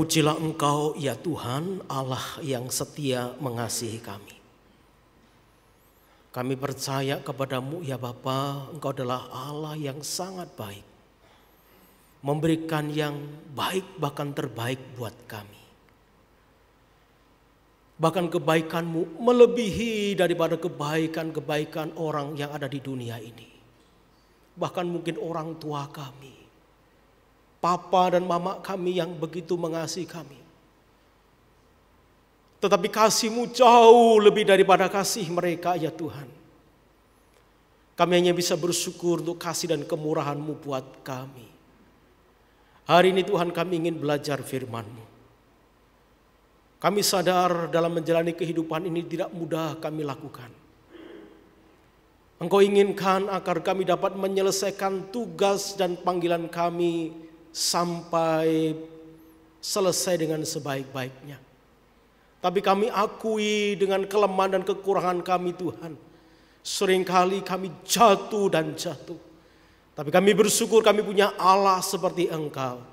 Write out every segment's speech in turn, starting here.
Terpujilah Engkau ya Tuhan, Allah yang setia mengasihi kami. Kami percaya kepadamu ya Bapa, Engkau adalah Allah yang sangat baik. Memberikan yang baik bahkan terbaik buat kami. Bahkan kebaikan-Mu melebihi daripada kebaikan-kebaikan orang yang ada di dunia ini. Bahkan mungkin orang tua kami. Papa dan mama kami yang begitu mengasihi kami. Tetapi kasih-Mu jauh lebih daripada kasih mereka ya Tuhan. Kami hanya bisa bersyukur untuk kasih dan kemurahan-Mu buat kami. Hari ini Tuhan kami ingin belajar firman-Mu. Kami sadar dalam menjalani kehidupan ini tidak mudah kami lakukan. Engkau inginkan agar kami dapat menyelesaikan tugas dan panggilan kami sampai selesai dengan sebaik-baiknya. Tapi kami akui dengan kelemahan dan kekurangan kami Tuhan. Seringkali kami jatuh dan jatuh. Tapi kami bersyukur kami punya Allah seperti Engkau.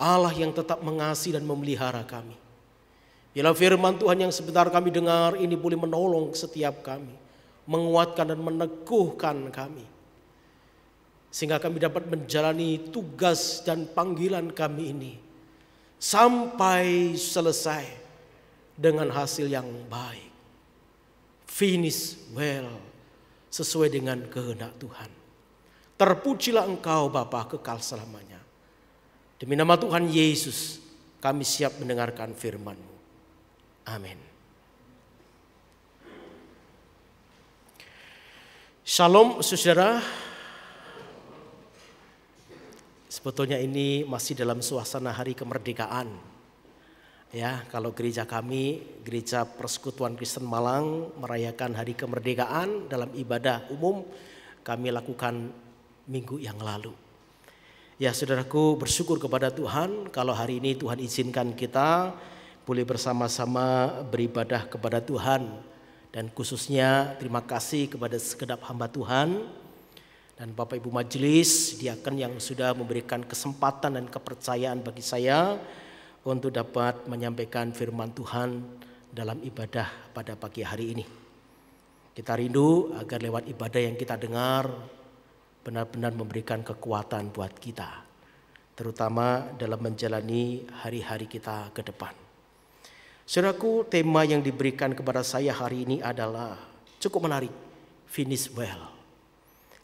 Allah yang tetap mengasihi dan memelihara kami. Biarlah firman Tuhan yang sebentar kami dengar ini boleh menolong setiap kami. Menguatkan dan meneguhkan kami. Sehingga kami dapat menjalani tugas dan panggilan kami ini sampai selesai dengan hasil yang baik. Finish well, sesuai dengan kehendak Tuhan. Terpujilah Engkau Bapa kekal selamanya. Demi nama Tuhan Yesus kami siap mendengarkan firman-Mu. Amin. Shalom saudara. Sebetulnya ini masih dalam suasana hari kemerdekaan. Ya, kalau gereja kami, Gereja Persekutuan Kristen Malang merayakan hari kemerdekaan dalam ibadah umum kami lakukan minggu yang lalu. Ya, saudaraku, bersyukur kepada Tuhan kalau hari ini Tuhan izinkan kita boleh bersama-sama beribadah kepada Tuhan. Dan khususnya terima kasih kepada segenap hamba Tuhan dan Bapak Ibu Majelis, diaken yang sudah memberikan kesempatan dan kepercayaan bagi saya untuk dapat menyampaikan firman Tuhan dalam ibadah pada pagi hari ini. Kita rindu agar lewat ibadah yang kita dengar benar-benar memberikan kekuatan buat kita, terutama dalam menjalani hari-hari kita ke depan. Saudaraku, tema yang diberikan kepada saya hari ini adalah cukup menarik, finish well.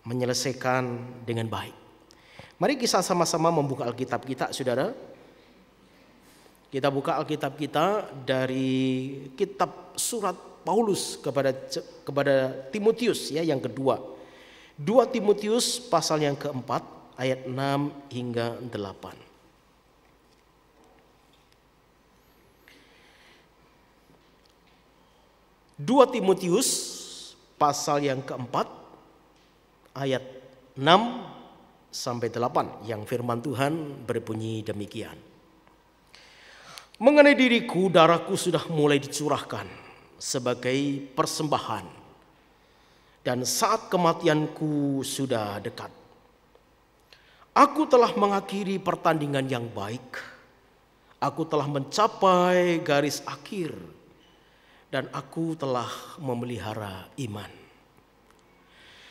Menyelesaikan dengan baik. Mari kita sama-sama membuka Alkitab kita, saudara. Kita buka Alkitab kita dari kitab surat Paulus kepada Timotius ya yang kedua. 2 Timotius pasal yang keempat ayat 6 hingga 8. 2 Timotius pasal yang keempat ayat 6 sampai 8 yang firman Tuhan berbunyi demikian. Mengenai diriku, darahku sudah mulai dicurahkan sebagai persembahan dan saat kematianku sudah dekat. Aku telah mengakhiri pertandingan yang baik. Aku telah mencapai garis akhir dan aku telah memelihara iman.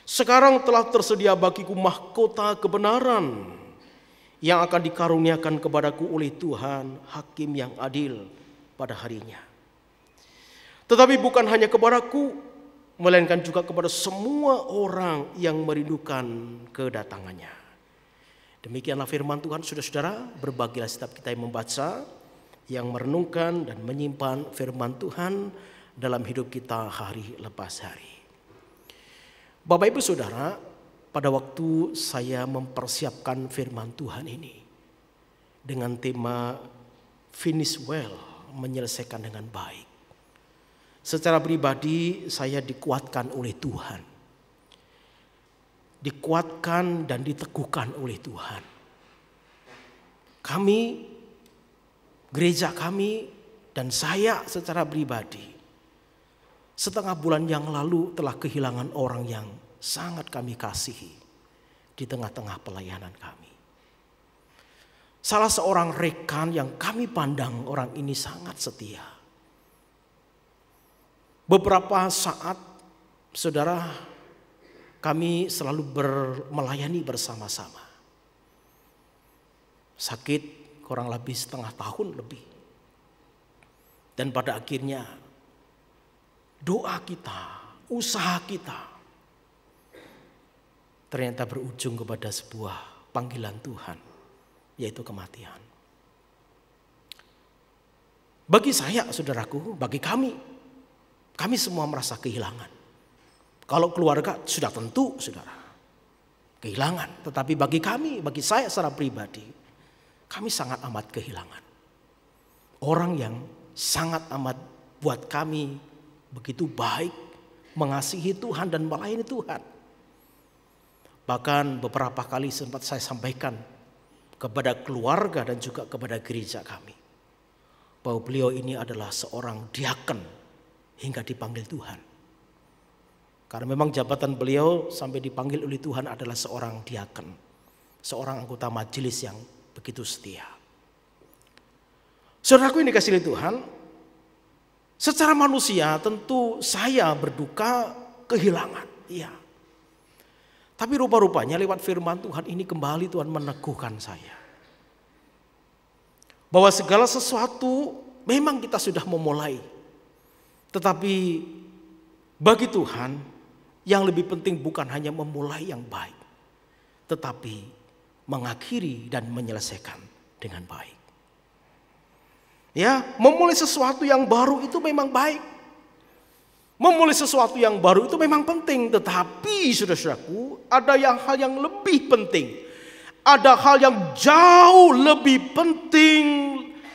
Sekarang telah tersedia bagiku mahkota kebenaran yang akan dikaruniakan kepadaku oleh Tuhan, Hakim yang adil pada harinya. Tetapi bukan hanya kepadaku, melainkan juga kepada semua orang yang merindukan kedatangannya. Demikianlah firman Tuhan, saudara-saudara. Berbagilah setiap kita yang membaca, yang merenungkan dan menyimpan firman Tuhan dalam hidup kita hari lepas hari. Bapak Ibu Saudara, pada waktu saya mempersiapkan firman Tuhan ini dengan tema finish well, menyelesaikan dengan baik. Secara pribadi saya dikuatkan oleh Tuhan. Dikuatkan dan diteguhkan oleh Tuhan. Kami, gereja kami dan saya secara pribadi setengah bulan yang lalu telah kehilangan orang yang sangat kami kasihi di tengah-tengah pelayanan kami. salah seorang rekan yang kami pandang orang ini sangat setia. Beberapa saat, saudara, kami selalu melayani bersama-sama. Sakit kurang lebih setengah tahun lebih. Dan pada akhirnya doa kita, usaha kita ternyata berujung kepada sebuah panggilan Tuhan, yaitu kematian. Bagi saya, saudaraku, bagi kami semua merasa kehilangan. Kalau keluarga sudah tentu, saudara, kehilangan. Tetapi bagi saya secara pribadi, kami sangat amat kehilangan orang yang sangat amat buat kami begitu baik, mengasihi Tuhan dan melayani Tuhan. Bahkan beberapa kali sempat saya sampaikan kepada keluarga dan juga kepada gereja kami, bahwa beliau ini adalah seorang diaken hingga dipanggil Tuhan. Karena memang jabatan beliau sampai dipanggil oleh Tuhan adalah seorang diaken, seorang anggota majelis yang begitu setia. Saudaraku ini kasih oleh Tuhan, secara manusia tentu saya berduka kehilangan, iya. Tapi rupa-rupanya lewat firman Tuhan ini kembali Tuhan meneguhkan saya, bahwa segala sesuatu memang kita sudah memulai, tetapi bagi Tuhan yang lebih penting bukan hanya memulai yang baik, tetapi mengakhiri dan menyelesaikan dengan baik. Ya, memulai sesuatu yang baru itu memang baik. Memulai sesuatu yang baru itu memang penting, tetapi saudara-saudaraku, ada hal yang lebih penting. Ada hal yang jauh lebih penting,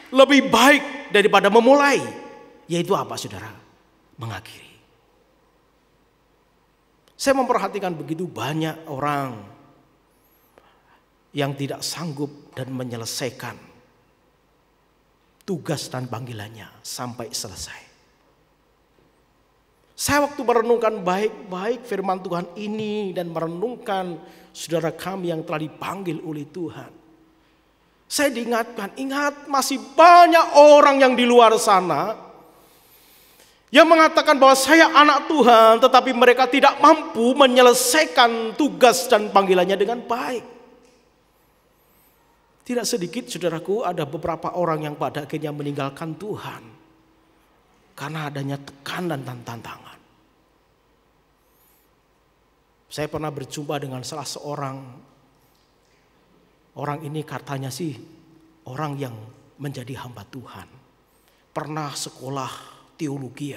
lebih baik daripada memulai. Yaitu apa, saudara? Mengakhiri. Saya memperhatikan begitu banyak orang yang tidak sanggup dan menyelesaikan tugas dan panggilannya sampai selesai. Saya waktu merenungkan baik-baik firman Tuhan ini dan merenungkan saudara kami yang telah dipanggil oleh Tuhan, saya diingatkan, ingat masih banyak orang yang di luar sana yang mengatakan bahwa saya anak Tuhan, tetapi mereka tidak mampu menyelesaikan tugas dan panggilannya dengan baik. Tidak sedikit, saudaraku, ada beberapa orang yang pada akhirnya meninggalkan Tuhan karena adanya tekanan dan tantangan. Saya pernah berjumpa dengan salah seorang orang ini, katanya sih orang yang menjadi hamba Tuhan, pernah sekolah teologi.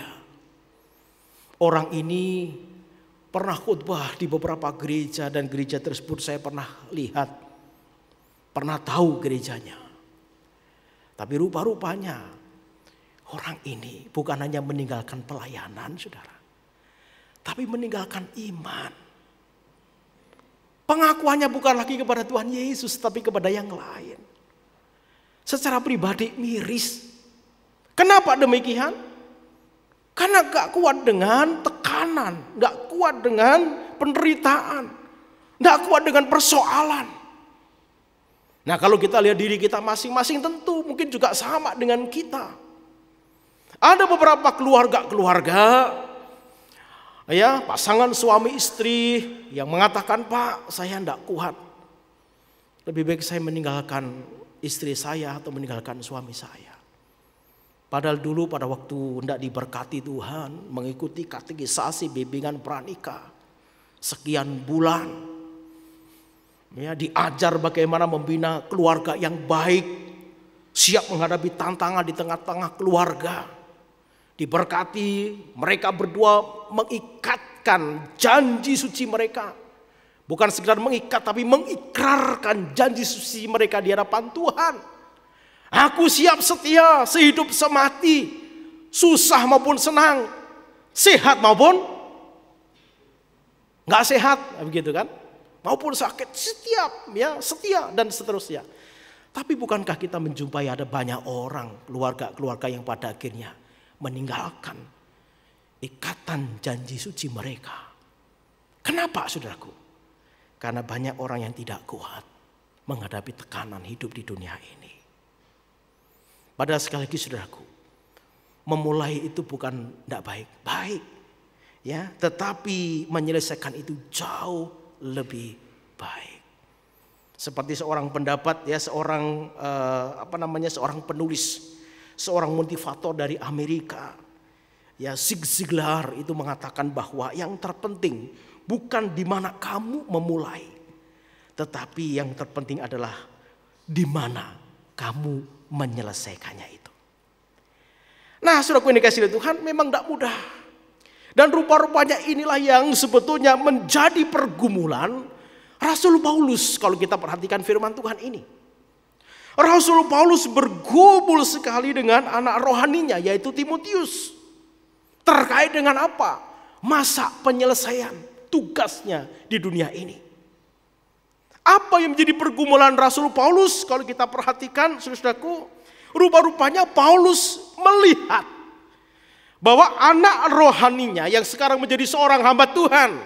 Orang ini pernah khotbah di beberapa gereja dan gereja tersebut saya pernah lihat, pernah tahu gerejanya. Tapi rupa-rupanya orang ini bukan hanya meninggalkan pelayanan, saudara, tapi meninggalkan iman. Pengakuannya bukan lagi kepada Tuhan Yesus, tapi kepada yang lain. Secara pribadi miris. Kenapa demikian? Karena gak kuat dengan tekanan, gak kuat dengan penderitaan, gak kuat dengan persoalan. Nah, kalau kita lihat diri kita masing-masing, tentu mungkin juga sama dengan kita. Ada beberapa keluarga, ya, pasangan suami istri yang mengatakan, Pak, saya tidak kuat. Lebih baik saya meninggalkan istri saya atau meninggalkan suami saya. Padahal dulu pada waktu tidak diberkati Tuhan, mengikuti katekisasi bimbingan pranikah sekian bulan, ya, diajar bagaimana membina keluarga yang baik, siap menghadapi tantangan di tengah-tengah keluarga. Diberkati, mereka berdua mengikatkan janji suci mereka. Bukan sekedar mengikat, tapi mengikrarkan janji suci mereka di hadapan Tuhan. Aku siap setia sehidup semati, susah maupun senang, sehat maupun nggak sehat, begitu kan? Maupun sakit, setiap, ya, setia dan seterusnya. Tapi bukankah kita menjumpai ada banyak orang, keluarga-keluarga yang pada akhirnya meninggalkan ikatan janji suci mereka. Kenapa, saudaraku? Karena banyak orang yang tidak kuat menghadapi tekanan hidup di dunia ini. Padahal sekali lagi saudaraku, memulai itu bukan tidak baik, baik. Ya, tetapi menyelesaikan itu jauh lebih baik. Seperti seorang pendapat ya, seorang seorang penulis, seorang motivator dari Amerika, ya Zig Ziglar itu mengatakan bahwa yang terpenting bukan di mana kamu memulai, tetapi yang terpenting adalah di mana kamu menyelesaikannya itu. Nah, saudaraku yang dikasihi Tuhan, memang tidak mudah. Dan rupa-rupanya inilah yang sebetulnya menjadi pergumulan Rasul Paulus kalau kita perhatikan firman Tuhan ini. Rasul Paulus bergumul sekali dengan anak rohaninya yaitu Timotius. Terkait dengan apa? Masa penyelesaian tugasnya di dunia ini. Apa yang menjadi pergumulan Rasul Paulus kalau kita perhatikan saudaraku? Rupa-rupanya Paulus melihat bahwa anak rohaninya yang sekarang menjadi seorang hamba Tuhan,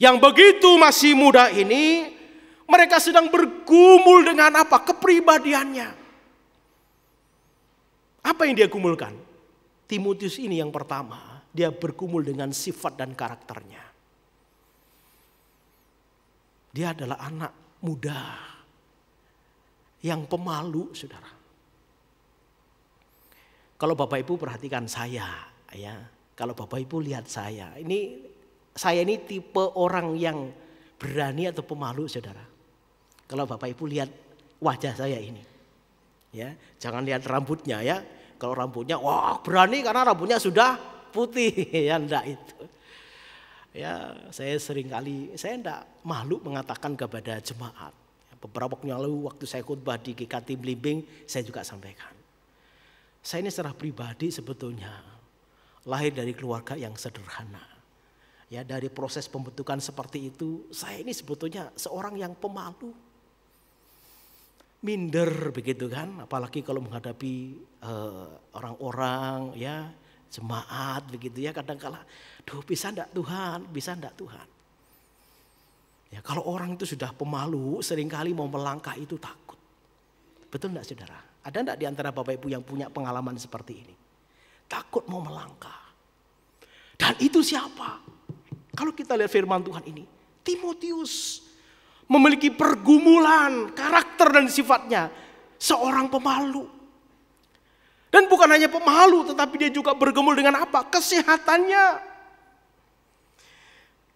yang begitu masih muda ini, mereka sedang bergumul dengan apa? Kepribadiannya. Apa yang dia gumulkan? Timotius ini yang pertama, dia bergumul dengan sifat dan karakternya. Dia adalah anak muda yang pemalu, saudara. Kalau Bapak Ibu perhatikan saya, ya, kalau Bapak Ibu lihat saya ini tipe orang yang berani atau pemalu, saudara. Kalau Bapak Ibu lihat wajah saya ini, ya, jangan lihat rambutnya ya. Kalau rambutnya, wah berani karena rambutnya sudah putih, ya enggak itu. Ya, saya enggak malu mengatakan kepada jemaat. Beberapa waktu yang lalu waktu saya khotbah di GKT Blimbing, saya juga sampaikan. Saya ini secara pribadi sebetulnya lahir dari keluarga yang sederhana. Ya, dari proses pembentukan seperti itu, saya ini sebetulnya seorang yang pemalu. Minder begitu kan, apalagi kalau menghadapi orang-orang ya, jemaat begitu ya, kadang-kala, duh bisa enggak Tuhan, bisa enggak Tuhan. Ya, kalau orang itu sudah pemalu, seringkali mau melangkah itu takut. Betul enggak saudara? Ada enggak di antara Bapak Ibu yang punya pengalaman seperti ini? Takut mau melangkah. Dan itu siapa? Kalau kita lihat firman Tuhan ini, Timotius memiliki pergumulan karakter dan sifatnya seorang pemalu. Dan bukan hanya pemalu, tetapi dia juga bergumul dengan apa? Kesehatannya.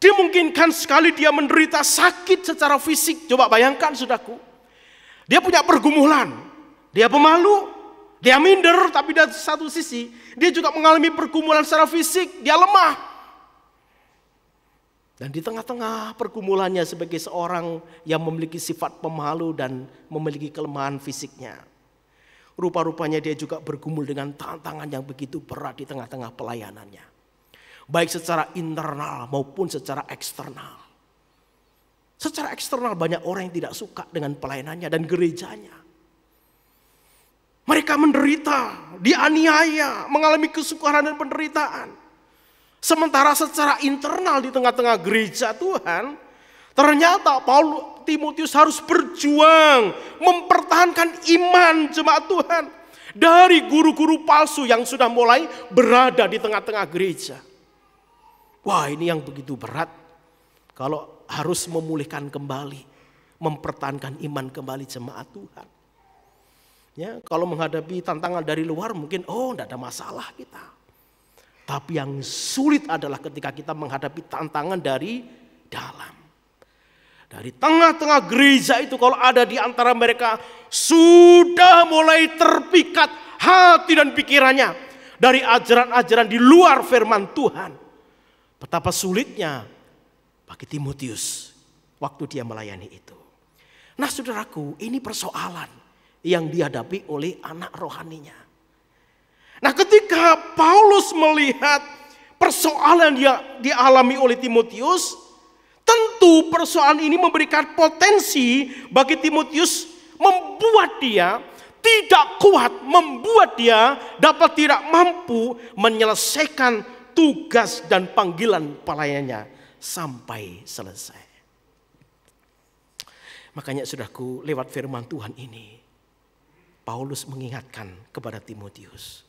Dimungkinkan sekali dia menderita sakit secara fisik. Coba bayangkan saudaraku. Dia punya pergumulan. Dia pemalu, dia minder, tapi dari satu sisi dia juga mengalami pergumulan secara fisik, dia lemah. Dan di tengah-tengah pergumulannya sebagai seorang yang memiliki sifat pemalu dan memiliki kelemahan fisiknya, rupa-rupanya dia juga bergumul dengan tantangan yang begitu berat di tengah-tengah pelayanannya. Baik secara internal maupun secara eksternal. Secara eksternal banyak orang yang tidak suka dengan pelayanannya dan gerejanya. Mereka menderita, dianiaya, mengalami kesukaran dan penderitaan. Sementara secara internal di tengah-tengah gereja Tuhan, ternyata Timotius harus berjuang mempertahankan iman jemaat Tuhan dari guru-guru palsu yang sudah mulai berada di tengah-tengah gereja. Wah, ini yang begitu berat kalau harus memulihkan kembali, mempertahankan iman kembali jemaat Tuhan. Ya, kalau menghadapi tantangan dari luar mungkin tidak ada masalah kita. Tapi yang sulit adalah ketika kita menghadapi tantangan dari dalam. Dari tengah-tengah gereja itu kalau ada di antara mereka sudah mulai terpikat hati dan pikirannya dari ajaran-ajaran di luar firman Tuhan. Betapa sulitnya bagi Timotius waktu dia melayani itu. Nah saudaraku, ini persoalan yang dihadapi oleh anak rohaninya. Nah ketika Paulus melihat persoalan yang dialami oleh Timotius, tentu persoalan ini memberikan potensi bagi Timotius, membuat dia tidak kuat, membuat dia dapat tidak mampu menyelesaikan tugas dan panggilan pelayanannya sampai selesai. Makanya saudaraku, lewat firman Tuhan ini, Paulus mengingatkan kepada Timotius,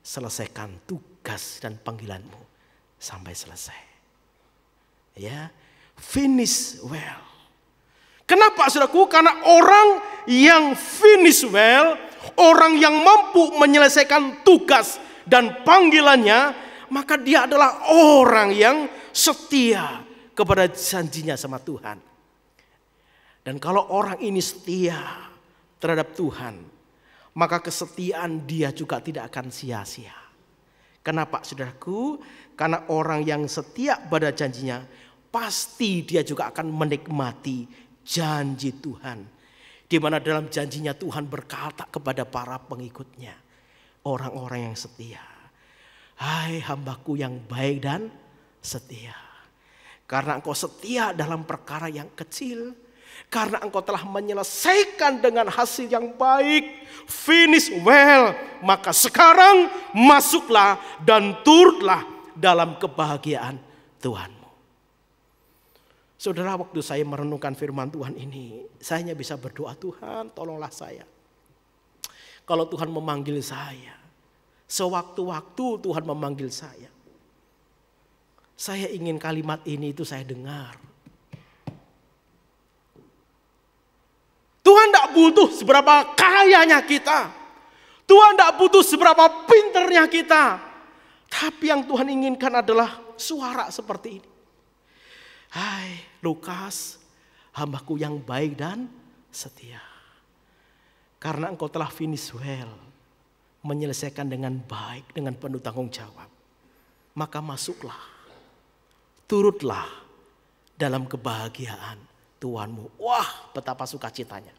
selesaikan tugas dan panggilanmu sampai selesai. Ya, finish well. Kenapa saudaraku? Karena orang yang finish well, orang yang mampu menyelesaikan tugas dan panggilannya, maka dia adalah orang yang setia kepada janjinya sama Tuhan. Dan kalau orang ini setia terhadap Tuhan, maka kesetiaan dia juga tidak akan sia-sia. Kenapa saudaraku? Karena orang yang setia pada janjinya, pasti dia juga akan menikmati janji Tuhan. Di mana dalam janjinya Tuhan berkata kepada para pengikutnya, orang-orang yang setia. Hai hambaku yang baik dan setia. Karena engkau setia dalam perkara yang kecil, karena engkau telah menyelesaikan dengan hasil yang baik, finish well, maka sekarang masuklah dan turutlah dalam kebahagiaan Tuhanmu. Saudara, waktu saya merenungkan firman Tuhan ini, saya hanya bisa berdoa, Tuhan tolonglah saya. Kalau Tuhan memanggil saya, sewaktu-waktu Tuhan memanggil saya ingin kalimat ini itu saya dengar. Tuhan tidak butuh seberapa kayanya kita. Tuhan tidak butuh seberapa pinternya kita. Tapi yang Tuhan inginkan adalah suara seperti ini. Hai Lukas, hambaku yang baik dan setia. Karena engkau telah finish well, menyelesaikan dengan baik, dengan penuh tanggung jawab. Maka masuklah, turutlah dalam kebahagiaan Tuhanmu. Wah, betapa sukacitanya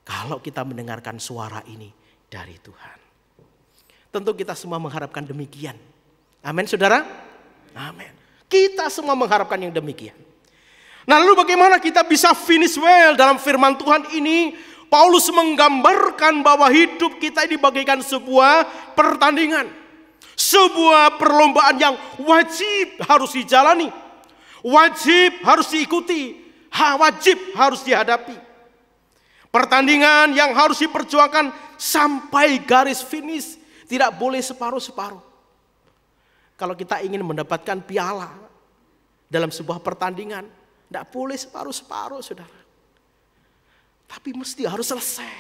kalau kita mendengarkan suara ini dari Tuhan. Tentu kita semua mengharapkan demikian. Amin saudara? Amin. Kita semua mengharapkan yang demikian. Nah, lalu bagaimana kita bisa finish well dalam firman Tuhan ini? Paulus menggambarkan bahwa hidup kita ini bagaikan sebuah pertandingan. Sebuah perlombaan yang wajib harus dijalani. Wajib harus diikuti. Wajib harus dihadapi. Pertandingan yang harus diperjuangkan sampai garis finish. Tidak boleh separuh-separuh. Kalau kita ingin mendapatkan piala dalam sebuah pertandingan, tidak boleh separuh-separuh saudara. Tapi mesti harus selesai.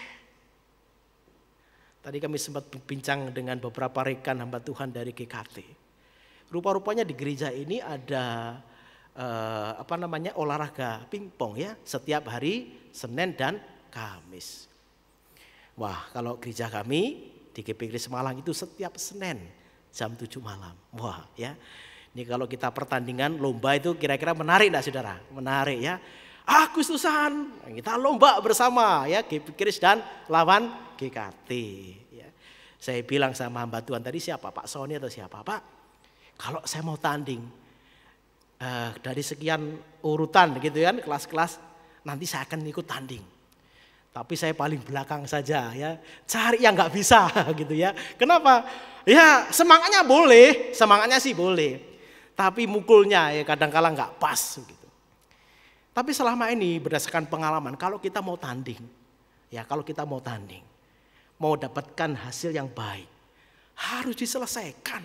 Tadi kami sempat berbincang dengan beberapa rekan hamba Tuhan dari GKT. Rupa-rupanya di gereja ini ada olahraga pingpong ya, setiap hari Senin dan Kamis. Wah, kalau gereja kami di GPG Semalang itu setiap Senin jam 7 malam. Wah ya, ini kalau kita pertandingan lomba itu kira-kira menarik enggak saudara? Menarik ya. Agustusan kita lomba bersama ya, GPG dan lawan GKT ya. Saya bilang sama hamba Tuhan tadi, siapa Pak Sony atau siapa Pak? Kalau saya mau tanding dari sekian urutan gitu kan, kelas-kelas, nanti saya akan ikut tanding. Tapi saya paling belakang saja ya, cari yang nggak bisa gitu ya. Kenapa? Ya semangatnya boleh, semangatnya sih boleh. Tapi mukulnya ya kadang-kala nggak pas gitu. Tapi selama ini berdasarkan pengalaman, kalau kita mau tanding, mau dapatkan hasil yang baik, harus diselesaikan.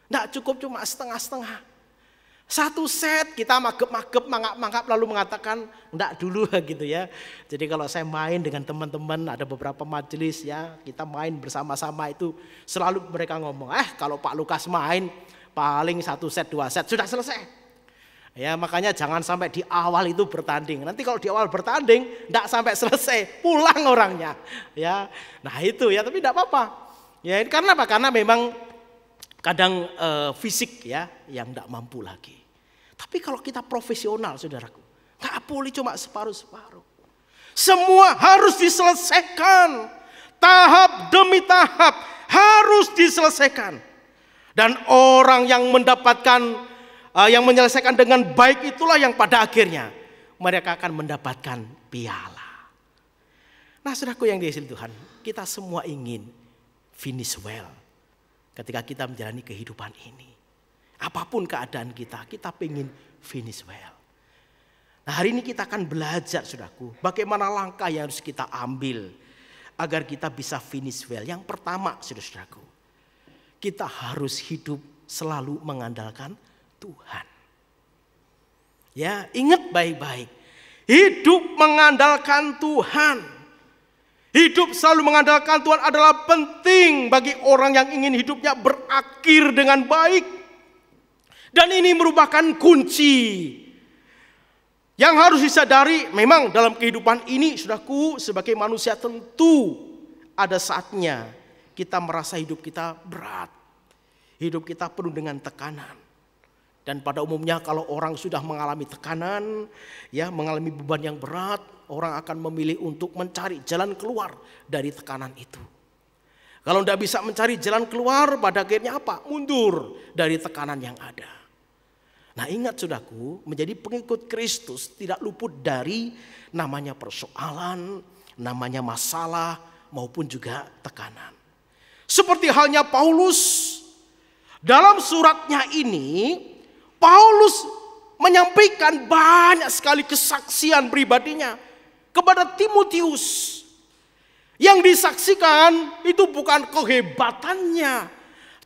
Nggak cukup cuma setengah-setengah. Satu set kita magep-magep, mangap-mangap lalu mengatakan enggak dulu gitu ya. Jadi kalau saya main dengan teman-teman, ada beberapa majelis ya, kita main bersama-sama itu selalu mereka ngomong, kalau Pak Lukas main paling 1 set 2 set sudah selesai. Ya makanya jangan sampai di awal itu bertanding. Nanti kalau di awal bertanding enggak sampai selesai, pulang orangnya. Ya. Nah itu ya, tapi enggak apa-apa. Ya karena apa? Karena memang kadang fisik ya yang enggak mampu lagi. Tapi kalau kita profesional saudaraku, enggak boleh cuma separuh-separuh. Semua harus diselesaikan. Tahap demi tahap harus diselesaikan. Dan orang yang mendapatkan, yang menyelesaikan dengan baik itulah yang pada akhirnya mereka akan mendapatkan piala. Nah saudaraku yang dikasihi Tuhan, kita semua ingin finish well. Ketika kita menjalani kehidupan ini, apapun keadaan kita, kita pengen finish well. Nah, hari ini kita akan belajar, saudaraku, bagaimana langkah yang harus kita ambil agar kita bisa finish well. Yang pertama, saudaraku, kita harus hidup selalu mengandalkan Tuhan. Ya, ingat baik-baik. Hidup mengandalkan Tuhan. Hidup selalu mengandalkan Tuhan adalah penting bagi orang yang ingin hidupnya berakhir dengan baik. Dan ini merupakan kunci yang harus disadari. Memang dalam kehidupan ini, saudaraku, sebagai manusia tentu ada saatnya kita merasa hidup kita berat. Hidup kita penuh dengan tekanan. Dan pada umumnya kalau orang sudah mengalami tekanan, ya, mengalami beban yang berat, orang akan memilih untuk mencari jalan keluar dari tekanan itu. Kalau tidak bisa mencari jalan keluar, pada akhirnya apa? Mundur dari tekanan yang ada. Nah, ingat, saudaraku, menjadi pengikut Kristus tidak luput dari namanya persoalan, namanya masalah, maupun juga tekanan. Seperti halnya Paulus, dalam suratnya ini, Paulus menyampaikan banyak sekali kesaksian pribadinya kepada Timotius. Yang disaksikan itu bukan kehebatannya,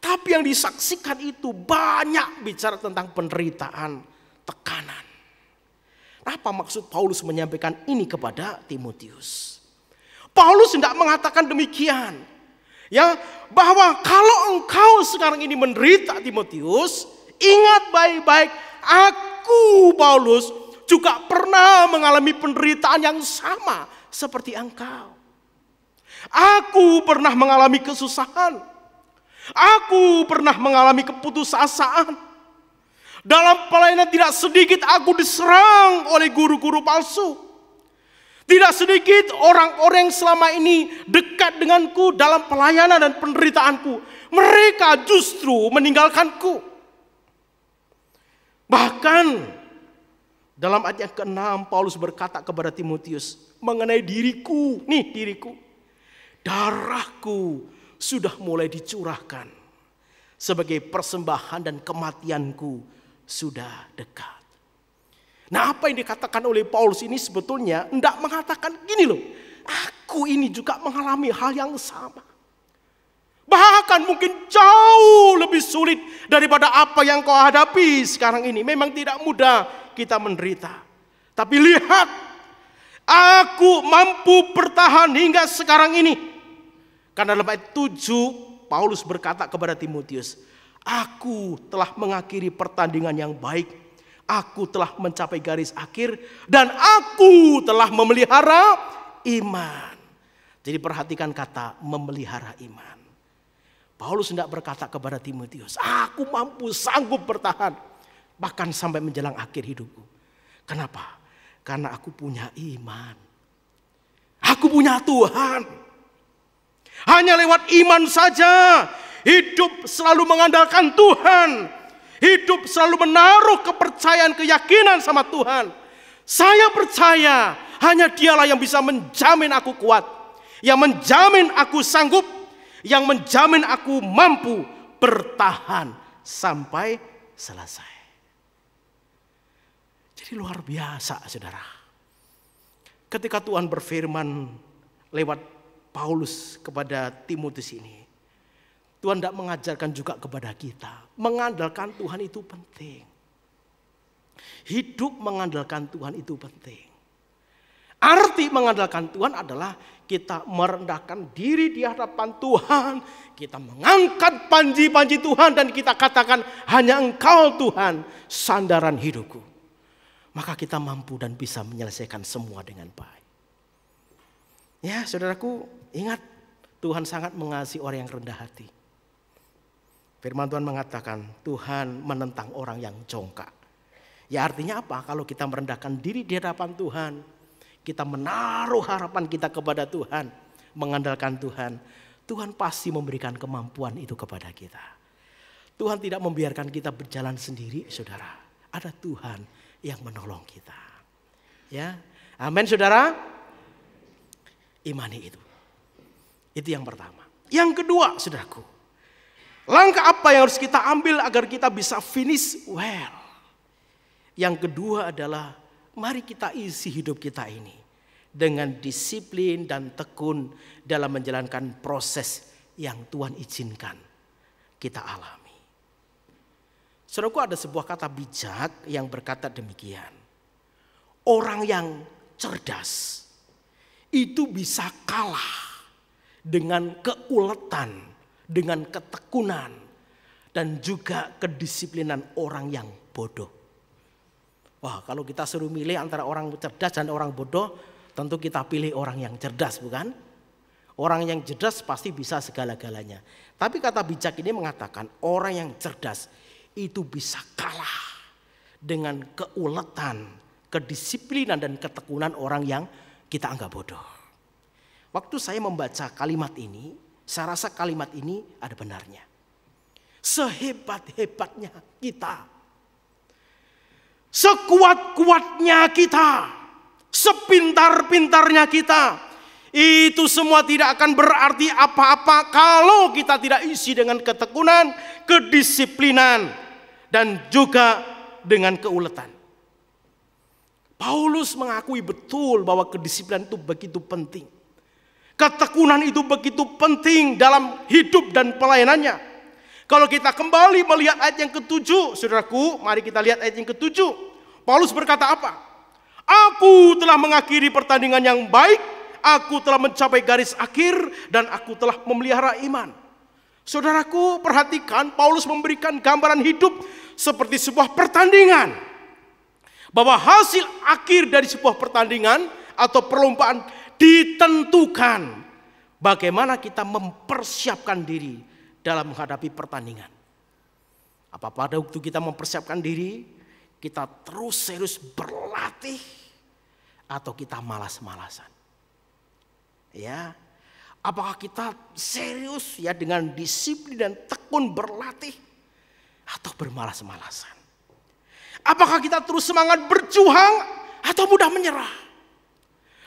tapi yang disaksikan itu banyak bicara tentang penderitaan, tekanan. Apa maksud Paulus menyampaikan ini kepada Timotius? Paulus tidak mengatakan demikian, ya, bahwa kalau engkau sekarang ini menderita, Timotius, ingat baik-baik, aku Paulus juga pernah mengalami penderitaan yang sama seperti engkau. Aku pernah mengalami kesusahan. Aku pernah mengalami keputusasaan. Dalam pelayanan tidak sedikit aku diserang oleh guru-guru palsu. Tidak sedikit orang-orang yang selama ini dekat denganku dalam pelayanan dan penderitaanku, mereka justru meninggalkanku. Bahkan dalam ayat yang ke-6 Paulus berkata kepada Timotius mengenai diriku, nih diriku, darahku sudah mulai dicurahkan sebagai persembahan dan kematianku sudah dekat. Nah, apa yang dikatakan oleh Paulus ini sebetulnya tidak mengatakan gini loh, aku ini juga mengalami hal yang sama. Bahkan mungkin jauh lebih sulit daripada apa yang kau hadapi sekarang ini. Memang tidak mudah kita menderita. Tapi lihat, aku mampu bertahan hingga sekarang ini. Karena dalam ayat 7 Paulus berkata kepada Timotius, aku telah mengakhiri pertandingan yang baik, aku telah mencapai garis akhir, dan aku telah memelihara iman. Jadi perhatikan kata memelihara iman. Paulus tidak berkata kepada Timotius, aku mampu sanggup bertahan bahkan sampai menjelang akhir hidupku. Kenapa? Karena aku punya iman. Aku punya Tuhan. Hanya lewat iman saja. Hidup selalu mengandalkan Tuhan. Hidup selalu menaruh kepercayaan, keyakinan sama Tuhan. Saya percaya hanya Dialah yang bisa menjamin aku kuat, yang menjamin aku sanggup, yang menjamin aku mampu bertahan sampai selesai. Jadi luar biasa, saudara. Ketika Tuhan berfirman lewat Paulus kepada Timotius ini, Tuhan tidak mengajarkan juga kepada kita. Mengandalkan Tuhan itu penting. Hidup mengandalkan Tuhan itu penting. Arti mengandalkan Tuhan adalah kita merendahkan diri di hadapan Tuhan. Kita mengangkat panji-panji Tuhan dan kita katakan hanya Engkau Tuhan sandaran hidupku. Maka kita mampu dan bisa menyelesaikan semua dengan baik. Ya, saudaraku, ingat, Tuhan sangat mengasihi orang yang rendah hati. Firman Tuhan mengatakan Tuhan menentang orang yang jongkak. Ya, artinya apa? Kalau kita merendahkan diri di hadapan Tuhan, kita menaruh harapan kita kepada Tuhan, mengandalkan Tuhan, Tuhan pasti memberikan kemampuan itu kepada kita. Tuhan tidak membiarkan kita berjalan sendiri, saudara. Ada Tuhan yang menolong kita. Ya, amin, saudara. Imani itu. Itu yang pertama. Yang kedua, saudaraku, langkah apa yang harus kita ambil agar kita bisa finish well? Yang kedua adalah Mari kita isi hidup kita ini dengan disiplin dan tekun dalam menjalankan proses yang Tuhan izinkan kita alami. Saudaraku, ada sebuah kata bijak yang berkata demikian. Orang yang cerdas itu bisa kalah dengan keuletan, dengan ketekunan, dan juga kedisiplinan orang yang bodoh. Wah, kalau kita suruh milih antara orang cerdas dan orang bodoh, tentu kita pilih orang yang cerdas, bukan? Orang yang cerdas pasti bisa segala-galanya. Tapi kata bijak ini mengatakan orang yang cerdas itu bisa kalah dengan keuletan, kedisiplinan dan ketekunan orang yang kita anggap bodoh. Waktu saya membaca kalimat ini, saya rasa kalimat ini ada benarnya. Sehebat-hebatnya kita, sekuat-kuatnya kita, sepintar-pintarnya kita, itu semua tidak akan berarti apa-apa kalau kita tidak isi dengan ketekunan, kedisiplinan, dan juga dengan keuletan. Paulus mengakui betul bahwa kedisiplinan itu begitu penting. Ketekunan itu begitu penting dalam hidup dan pelayanannya. Kalau kita kembali melihat ayat yang ke-7, saudaraku, mari kita lihat ayat yang ke-7. Paulus berkata apa? Aku telah mengakhiri pertandingan yang baik, aku telah mencapai garis akhir, dan aku telah memelihara iman. Saudaraku, perhatikan Paulus memberikan gambaran hidup seperti sebuah pertandingan. Bahwa hasil akhir dari sebuah pertandingan atau perlombaan ditentukan bagaimana kita mempersiapkan diri dalam menghadapi pertandingan. Apa pada waktu kita mempersiapkan diri, kita terus serius berlatih atau kita malas-malasan? Ya, apakah kita serius ya dengan disiplin dan tekun berlatih atau bermalas-malasan? Apakah kita terus semangat berjuang atau mudah menyerah?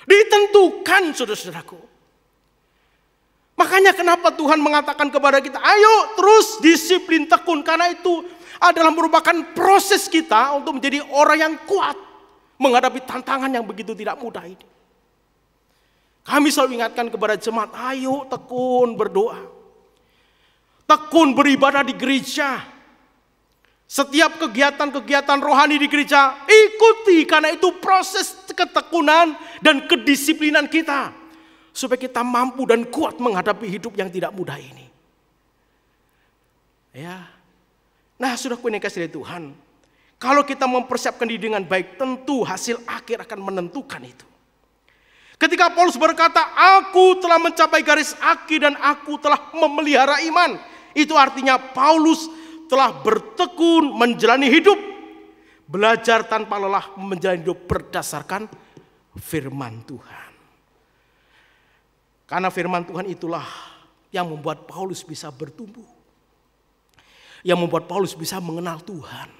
Ditentukan, saudara-saudaraku. Makanya kenapa Tuhan mengatakan kepada kita, ayo terus disiplin tekun. Karena itu adalah merupakan proses kita untuk menjadi orang yang kuat menghadapi tantangan yang begitu tidak mudah ini. Kami selalu ingatkan kepada jemaat, ayo tekun berdoa. Tekun beribadah di gereja. Setiap kegiatan-kegiatan rohani di gereja, ikuti, karena itu proses ketekunan dan kedisiplinan kita. Supaya kita mampu dan kuat menghadapi hidup yang tidak mudah ini. Ya. Nah, sudah ini kasih dari Tuhan. Kalau kita mempersiapkan diri dengan baik, tentu hasil akhir akan menentukan itu. Ketika Paulus berkata, aku telah mencapai garis akhir dan aku telah memelihara iman. Itu artinya Paulus telah bertekun menjalani hidup, belajar tanpa lelah menjalani hidup berdasarkan firman Tuhan. Karena firman Tuhan itulah yang membuat Paulus bisa bertumbuh, yang membuat Paulus bisa mengenal Tuhan,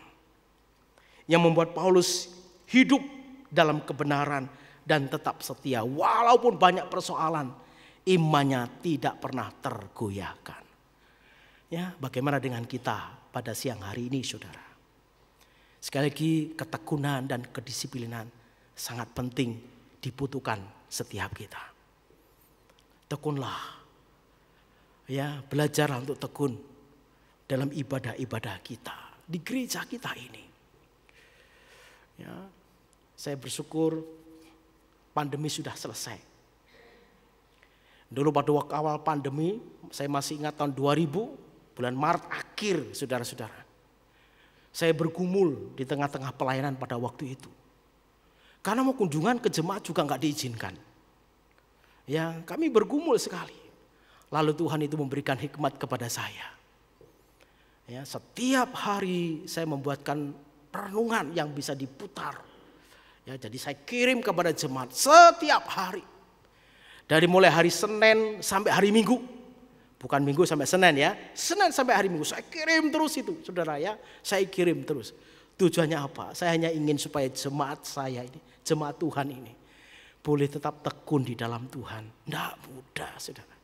yang membuat Paulus hidup dalam kebenaran dan tetap setia walaupun banyak persoalan, imannya tidak pernah tergoyahkan. Ya, bagaimana dengan kita pada siang hari ini, saudara? Sekali lagi, ketekunan dan kedisiplinan sangat penting dibutuhkan setiap kita. Tekunlah, ya, belajarlah untuk tekun dalam ibadah-ibadah kita di gereja kita ini. Ya, saya bersyukur pandemi sudah selesai. Dulu pada waktu awal pandemi, saya masih ingat tahun 2000. Bulan Maret akhir, saudara-saudara. Saya bergumul di tengah-tengah pelayanan pada waktu itu. Karena mau kunjungan ke jemaat juga nggak diizinkan. Ya, kami bergumul sekali. Lalu Tuhan itu memberikan hikmat kepada saya. Ya, setiap hari saya membuatkan renungan yang bisa diputar. Ya, jadi saya kirim kepada jemaat setiap hari. Dari mulai hari Senin sampai hari Minggu. Bukan Minggu sampai Senin ya. Senin sampai hari Minggu. Saya kirim terus itu, saudara ya. Saya kirim terus. Tujuannya apa? Saya hanya ingin supaya jemaat saya ini, jemaat Tuhan ini, boleh tetap tekun di dalam Tuhan. Tidak mudah, saudara.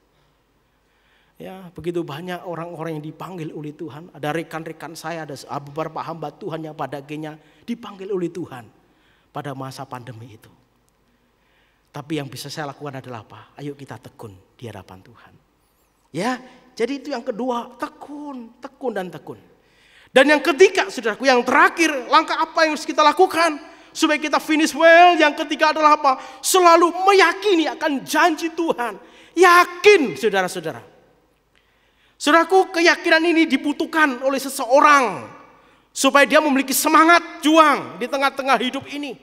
Ya, begitu banyak orang-orang yang dipanggil oleh Tuhan. Ada rekan-rekan saya, ada beberapa hamba Tuhan yang pada akhirnya dipanggil oleh Tuhan. pada masa pandemi itu. Tapi yang bisa saya lakukan adalah apa? Ayo kita tekun di hadapan Tuhan. Ya, jadi itu yang kedua, tekun dan tekun. Dan yang ketiga, saudaraku, yang terakhir, langkah apa yang harus kita lakukan supaya kita finish well? Yang ketiga adalah apa? Selalu meyakini akan janji Tuhan. Yakin, saudara-saudara. Saudaraku, keyakinan ini dibutuhkan oleh seseorang supaya dia memiliki semangat juang di tengah-tengah hidup ini.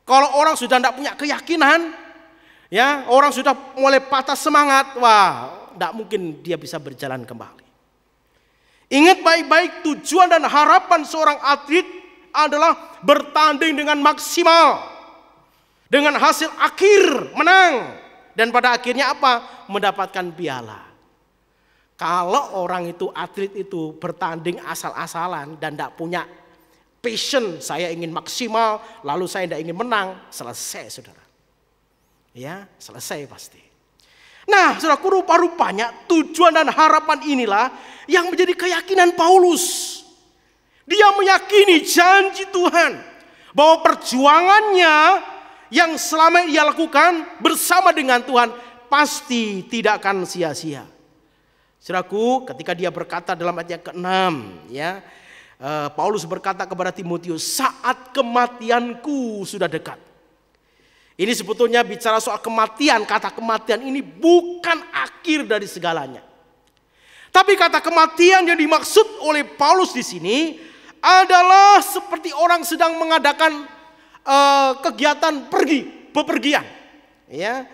Kalau orang sudah tidak punya keyakinan, ya, orang sudah mulai patah semangat, wah, tidak mungkin dia bisa berjalan kembali. Ingat baik-baik, tujuan dan harapan seorang atlet adalah bertanding dengan maksimal, dengan hasil akhir menang, dan pada akhirnya apa? Mendapatkan piala. Kalau orang itu, atlet itu bertanding asal-asalan dan tidak punya passion, saya ingin maksimal, lalu saya tidak ingin menang, selesai, saudara. Ya, selesai pasti. Nah, saudaraku, rupa-rupanya tujuan dan harapan inilah yang menjadi keyakinan Paulus. Dia meyakini janji Tuhan bahwa perjuangannya yang selama ia lakukan bersama dengan Tuhan pasti tidak akan sia-sia. Saudaraku, ketika dia berkata dalam ayat yang ke-6, ya, Paulus berkata kepada Timotius, saat kematianku sudah dekat. Ini sebetulnya bicara soal kematian. Kata kematian ini bukan akhir dari segalanya. Tapi kata kematian yang dimaksud oleh Paulus di sini adalah seperti orang sedang mengadakan kegiatan bepergian. Ya,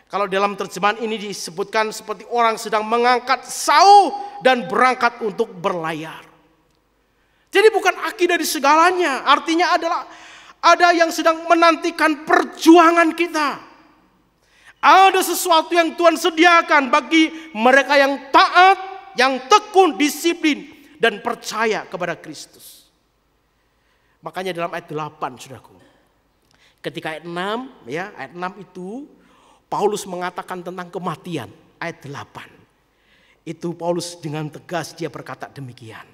kalau dalam terjemahan ini disebutkan seperti orang sedang mengangkat sauh dan berangkat untuk berlayar. Jadi bukan akhir dari segalanya. Artinya adalah ada yang sedang menantikan perjuangan kita. Ada sesuatu yang Tuhan sediakan bagi mereka yang taat, yang tekun, disiplin, dan percaya kepada Kristus. Makanya dalam ayat 8, saudaraku, ketika ayat 6, ya, ayat 6 itu Paulus mengatakan tentang kematian. Ayat 8 itu Paulus dengan tegas dia berkata demikian.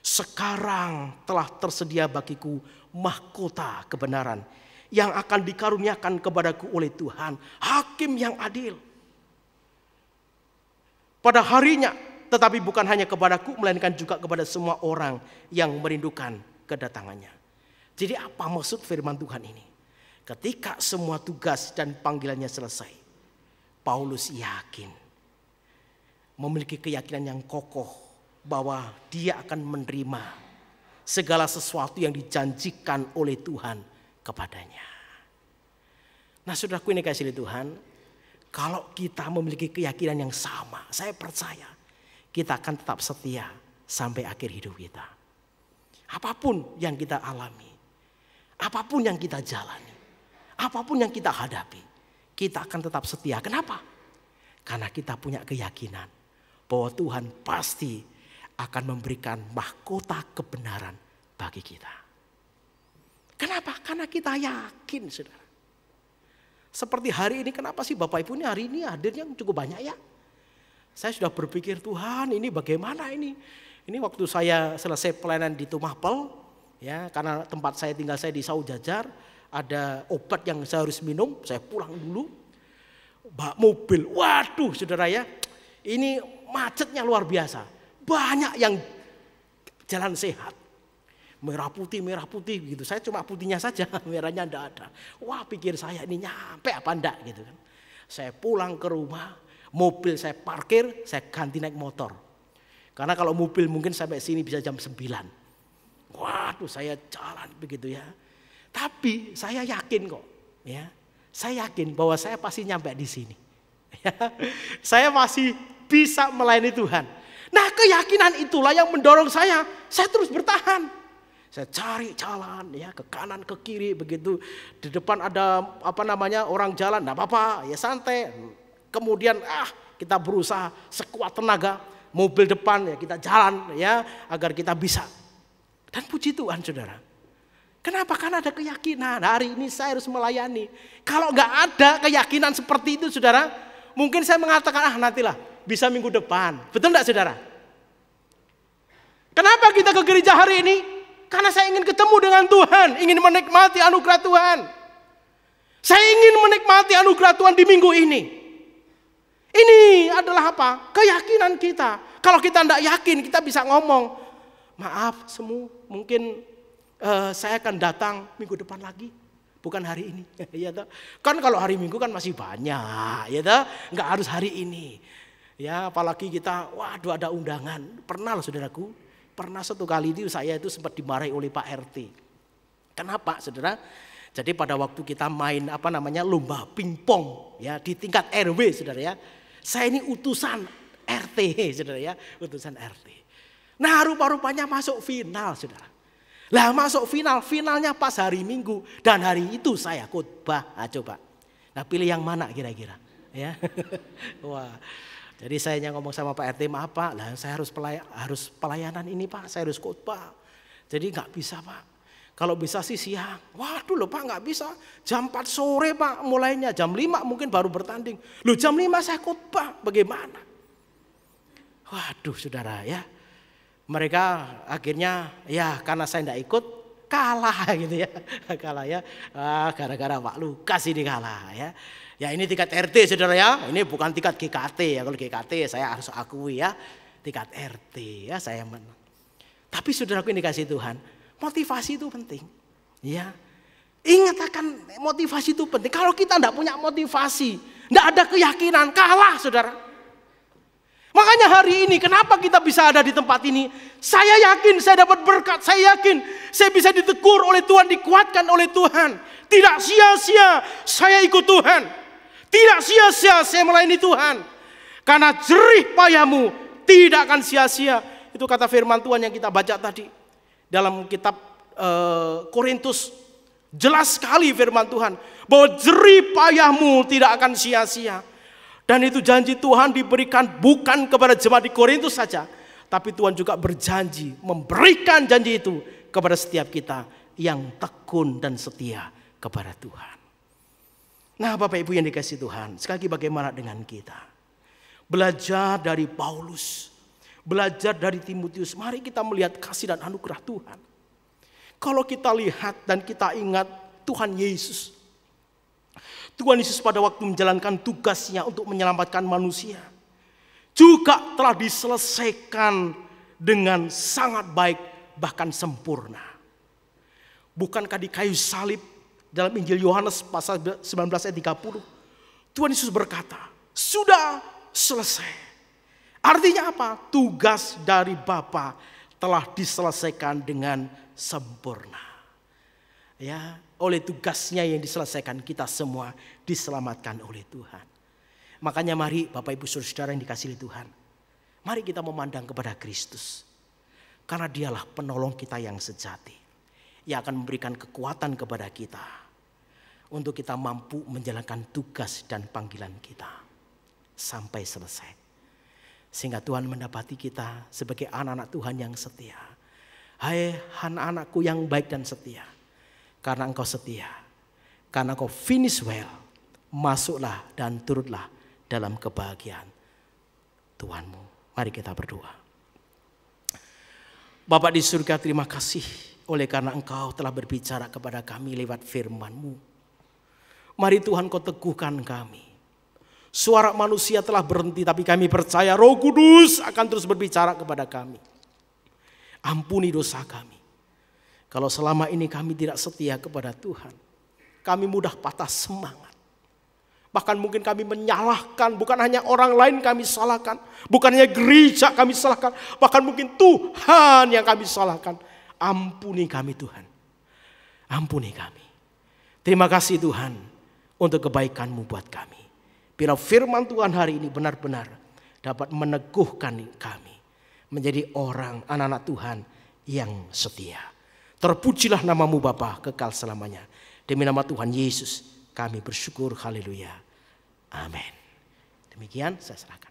Sekarang telah tersedia bagiku mahkota kebenaran yang akan dikaruniakan kepadaku oleh Tuhan, hakim yang adil. Pada harinya, tetapi bukan hanya kepadaku, melainkan juga kepada semua orang yang merindukan kedatangannya. Jadi apa maksud firman Tuhan ini? Ketika semua tugas dan panggilannya selesai, Paulus yakin, memiliki keyakinan yang kokoh bahwa dia akan menerima segala sesuatu yang dijanjikan oleh Tuhan kepadanya. Nah, saudaraku ini kasih Tuhan, kalau kita memiliki keyakinan yang sama, saya percaya kita akan tetap setia sampai akhir hidup kita. Apapun yang kita alami, apapun yang kita jalani, apapun yang kita hadapi, kita akan tetap setia. Kenapa? Karena kita punya keyakinan bahwa Tuhan pasti akan memberikan mahkota kebenaran bagi kita. Kenapa? Karena kita yakin, saudara. Seperti hari ini, kenapa sih Bapak Ibu ini hari ini hadirnya cukup banyak ya? Saya sudah berpikir, Tuhan ini bagaimana ini? Ini waktu saya selesai pelayanan di Tumapel, ya, karena tempat saya tinggal saya di Saujajar, ada obat yang saya harus minum, saya pulang dulu. Mobil, waduh saudara ya, ini macetnya luar biasa. Banyak yang jalan sehat. Merah putih gitu. Saya cuma putihnya saja, merahnya enggak ada. Wah, pikir saya ini nyampe apa enggak gitu kan. Saya pulang ke rumah, mobil saya parkir, saya ganti naik motor. Karena kalau mobil mungkin sampai sini bisa jam 9. Waduh, saya jalan begitu ya. Tapi saya yakin kok, ya. Saya yakin bahwa saya pasti nyampe di sini. Saya masih bisa melayani Tuhan. Nah, keyakinan itulah yang mendorong saya terus bertahan. Saya cari jalan ya, ke kanan ke kiri begitu. Di depan ada orang jalan, enggak apa-apa, ya santai. Kemudian kita berusaha sekuat tenaga, mobil depan ya kita jalan ya agar kita bisa. Dan puji Tuhan, saudara. Kenapa? Karena ada keyakinan. Hari ini saya harus melayani. Kalau enggak ada keyakinan seperti itu, saudara, mungkin saya mengatakan nantilah, bisa minggu depan. Betul enggak, saudara? Kenapa kita ke gereja hari ini? Karena saya ingin ketemu dengan Tuhan, ingin menikmati anugerah Tuhan. Saya ingin menikmati anugerah Tuhan di minggu ini. Ini adalah apa? Keyakinan kita. Kalau kita tidak yakin, kita bisa ngomong, maaf semua, mungkin saya akan datang minggu depan lagi, bukan hari ini. Ya, kan kalau hari Minggu kan masih banyak, ya, nggak harus hari ini. Ya, apalagi kita, waduh ada undangan. Pernah loh saudaraku, pernah satu kali itu saya itu sempat dimarahi oleh Pak RT. Kenapa saudara? Jadi pada waktu kita main lomba pingpong ya di tingkat RW saudara ya. Saya ini utusan RT saudara ya, utusan RT. Nah rupa-rupanya masuk final saudara. Lah masuk finalnya pas hari Minggu dan hari itu saya khotbah. Nah, coba. Nah pilih yang mana kira-kira ya. Wah. Jadi saya ngomong sama Pak RT, maaf Pak, lah saya harus pelayanan ini Pak, saya harus khotbah. Jadi nggak bisa Pak. Kalau bisa sih siang. Waduh loh Pak nggak bisa. Jam 4 sore Pak mulainya. Jam 5 mungkin baru bertanding. Loh jam 5 saya khotbah. Bagaimana? Waduh saudara ya. Mereka akhirnya ya karena saya tidak ikut kalah gitu ya. Kalah ya. Gara-gara Pak Lukas ini kalah ya. Ya ini tingkat RT saudara ya. Ini bukan tingkat GKT ya. Kalau GKT saya harus akui ya. Tingkat RT ya saya menang. Tapi saudaraku ini dikasih Tuhan. Motivasi itu penting. Ya. Ingat akan motivasi itu penting. Kalau kita tidak punya motivasi, tidak ada keyakinan, kalah saudara. Makanya hari ini kenapa kita bisa ada di tempat ini? Saya yakin saya dapat berkat, saya yakin saya bisa ditegur oleh Tuhan, dikuatkan oleh Tuhan. Tidak sia-sia saya ikut Tuhan. Tidak sia-sia saya melayani Tuhan. Karena jerih payahmu tidak akan sia-sia. Itu kata firman Tuhan yang kita baca tadi. Dalam kitab Korintus jelas sekali firman Tuhan bahwa jerih payahmu tidak akan sia-sia. Dan itu janji Tuhan diberikan bukan kepada jemaat di Korintus saja, tapi Tuhan juga berjanji memberikan janji itu kepada setiap kita yang tekun dan setia kepada Tuhan. Nah Bapak Ibu yang dikasihi Tuhan, sekali lagi bagaimana dengan kita? Belajar dari Paulus. Belajar dari Timotius, mari kita melihat kasih dan anugerah Tuhan. Kalau kita lihat dan kita ingat Tuhan Yesus. Tuhan Yesus pada waktu menjalankan tugasnya untuk menyelamatkan manusia. Juga telah diselesaikan dengan sangat baik bahkan sempurna. Bukankah di kayu salib dalam Injil Yohanes pasal 19 ayat 30. Tuhan Yesus berkata, sudah selesai. Artinya apa? Tugas dari Bapa telah diselesaikan dengan sempurna. Ya, oleh tugasnya yang diselesaikan kita semua diselamatkan oleh Tuhan. Makanya mari Bapak Ibu Saudara yang dikasihi Tuhan. Mari kita memandang kepada Kristus. Karena dialah penolong kita yang sejati. Yang akan memberikan kekuatan kepada kita. Untuk kita mampu menjalankan tugas dan panggilan kita. Sampai selesai. Sehingga Tuhan mendapati kita sebagai anak-anak Tuhan yang setia. Hai anak-anakku yang baik dan setia. Karena engkau setia. Karena engkau finish well. Masuklah dan turutlah dalam kebahagiaan Tuhanmu. Mari kita berdoa. Bapa di surga, terima kasih. Oleh karena engkau telah berbicara kepada kami lewat firman-Mu. Mari Tuhan kau teguhkan kami. Suara manusia telah berhenti, tapi kami percaya Roh Kudus akan terus berbicara kepada kami. Ampuni dosa kami. Kalau selama ini kami tidak setia kepada Tuhan, kami mudah patah semangat. Bahkan mungkin kami menyalahkan, bukan hanya orang lain kami salahkan, bukan hanya gereja kami salahkan, bahkan mungkin Tuhan yang kami salahkan. Ampuni kami Tuhan. Ampuni kami. Terima kasih Tuhan untuk kebaikan-Mu buat kami. Biar firman Tuhan hari ini benar-benar dapat meneguhkan kami. Menjadi orang anak-anak Tuhan yang setia. Terpujilah nama-Mu Bapa kekal selamanya. Demi nama Tuhan Yesus kami bersyukur. Haleluya. Amin. Demikian saya serahkan.